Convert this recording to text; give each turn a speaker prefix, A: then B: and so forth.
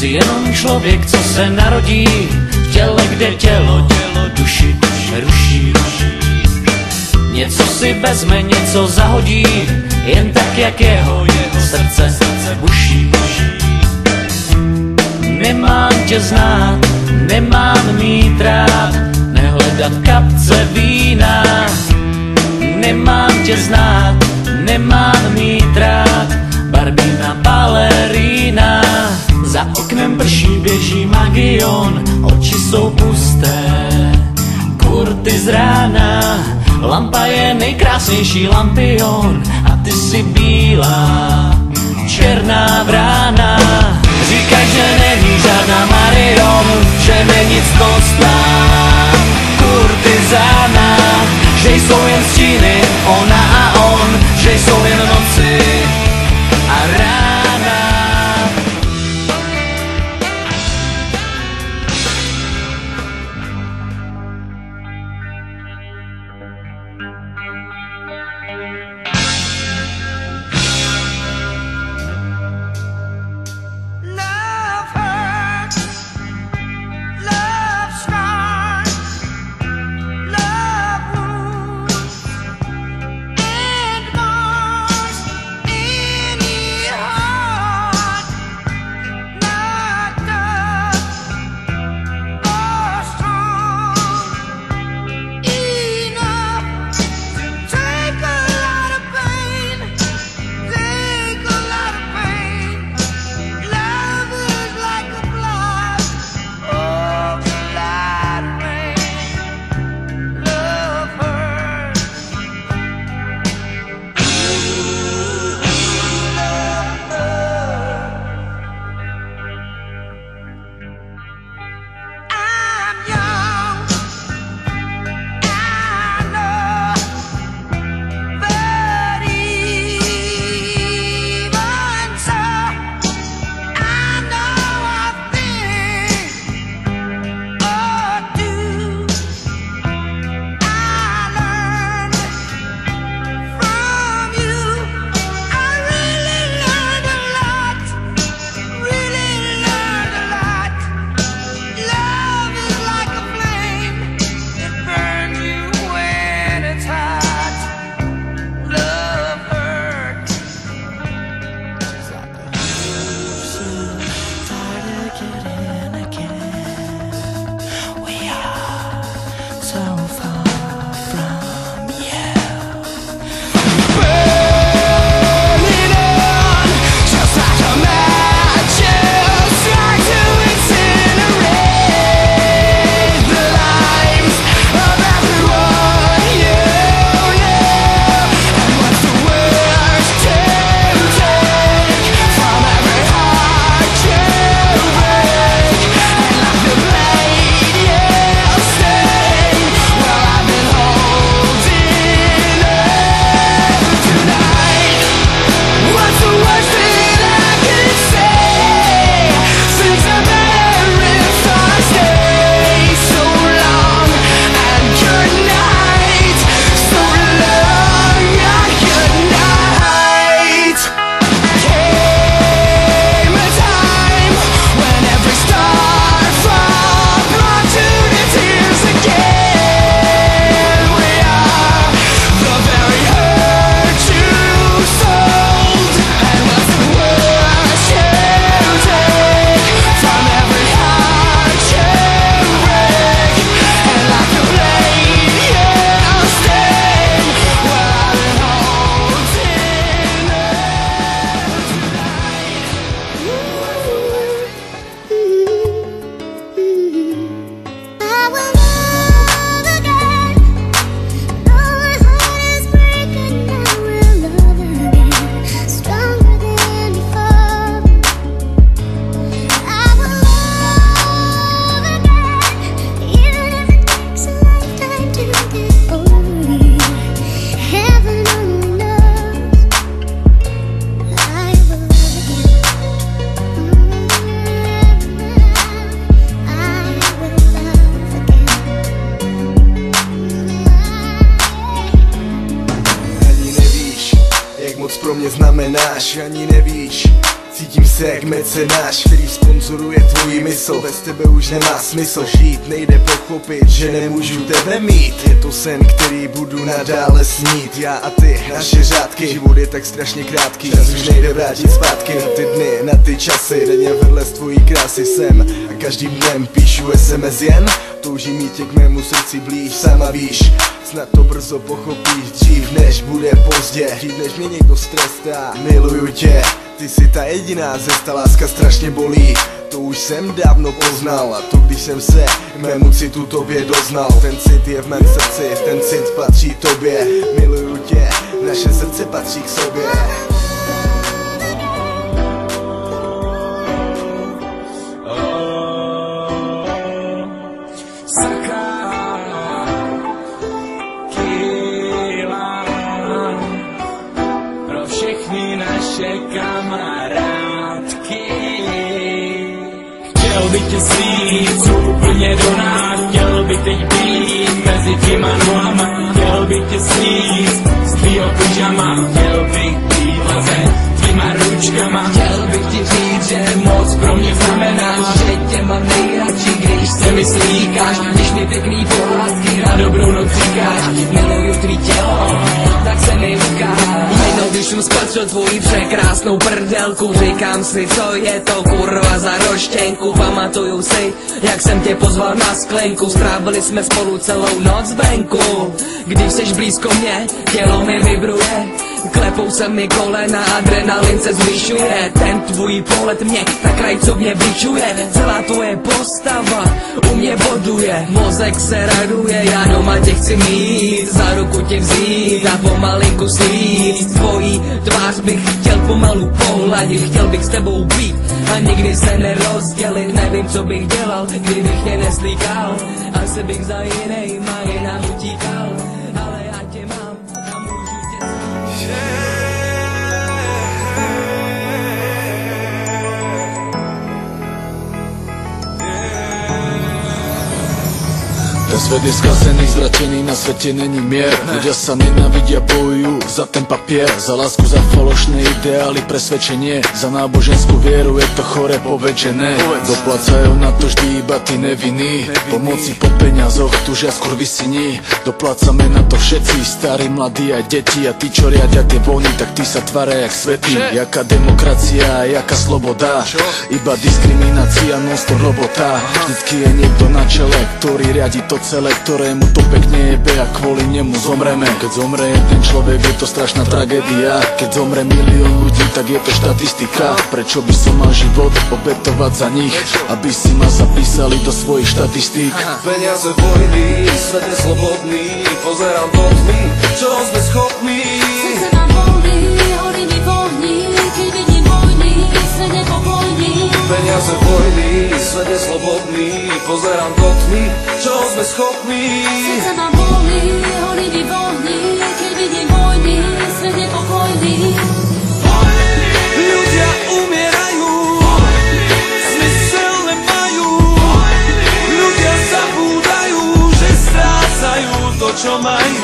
A: Jsi jenom člověk, co se narodí v těle, kde tělo duši ruší. Něco si vezme, něco zahodí, jen tak, jak jeho srdce buší. Nemám tě znát, nemám mít rád, nehledat kapce vína. Nemám tě znát, nemám mít rád, Barbína balerína. Za oknem prší, běží Magion, oči jsou pusté, kurty z rána. Lampa je nejkrásnější lampion a ty si bílá, černá vrána. Říkaj, že není žádná Marion, že není ctnostná kurtizána, že jsou jen stíny, ona a on, že jsou jen noci a rána.
B: Pro mě znamenáš, ani nevíš, Cítím se jak mecenáš, který sponzoruje tvoji mysl. Bez tebe už nemá smysl žít, nejde pochopit, že nemůžu tebe mít. Je to sen, který budu nadále snít. Já a ty, naše řádky, život je tak strašně krátký. Čas už nejde vrátit zpátky na ty dny, na ty časy. Denně vedle z tvojí krásy jsem a každým dnem píšu SMS jen. Toužím mít tě k mému srdci blíž, sama víš. Snad to brzo pochopíš, dřív než bude pozdě. Dřív než mě někdo strestá, miluju tě. Ty jsi ta jediná cesta, láska strašně bolí. To už jsem dávno poznal, a to když jsem se k mému citu tobě doznal. Ten cit je v mém srdci, ten cit patří tobě. Miluju tě, naše srdce patří k sobě.
C: Všechny naše kamarádky. Chtěl bych tě svít úplně do nás, chtěl bych teď být mezi tvýma nohama, chtěl bych tě svít z tvýho pyžama, chtěl bych být mezi tvýma ručkama, chtěl bych ti říct, že moc pro mě znamenáš, že tě mám nejradši, když se mi slíkáš, když mi pěkný pohádky na dobrou noc říkáš, miluju tvý tělo, tak se mi ukáž. Když jsem spatřil tvoji překrásnou prdelku, říkám si, co je to kurva za roštěnku. Pamatuju si, jak jsem tě pozval na sklenku, strávili jsme spolu celou noc venku. Když seš blízko mě, tělo mi vibruje, klepou se mi kolena, adrenalin se zvyšuje. Ten tvůj pohled mě tak rajcovně bičuje, celá tvoje postava u mě boduje. Mozek se raduje, já doma tě chci mít, za ruku tě vzít a pomalinku slít. Tvojí tvář bych chtěl pomalu pohladit, chtěl bych s tebou být a nikdy se nerozdělit. Nevím, co bych dělal, kdybych tě neslíkal, asi bych za jinejma jinam utíkal, ale já tě mám a můžu tě
D: Ten svet je skazený, zvratený, na svete není mier. Ľudia sa nenávidia, bojujú za ten papier, za lásku, za falošné ideály, presvedčenie, za náboženskú vieru, je to chore povedžené. Doplácajú na to vždy iba tí nevinní, pomoci po peniazoch tužia skôr vysyní. Doplácame na to všetci, starí, mladí aj deti, a tí, čo riadia tie vojny, tak tí sa tvária jak svätí. Jaká demokracia, jaká sloboda, iba diskriminácia, non-stop robota. Vždycky je niekto na čele, ktorý riadi to celé, ktorému to pekne jebe a kvôli nemu zomreme. Keď zomre jeden človek, je to strašná tragédia. Keď zomre milión ľudí, tak je to štatistika. Prečo by som mal život obetovať za nich, aby si ma zapísali do svojich štatistík?
E: Peniaze, vojny, svet je slobodný, pozerám do tmy, čoho sme schopní.
F: Srdce mám volný, horí mi vohní, keď vidím vojny, svet je pokojný.
E: Peniaze, vojny, svet je slobodný, pozerám do tmy, čoho sme schopní.
F: Srdce mám volný, horí mi vohní, keď vidím vojny, svet je pokojný.
E: Ľudia umierajú, zmysel nemajú, ľudia zabúdajú, že strácajú to, čo majú.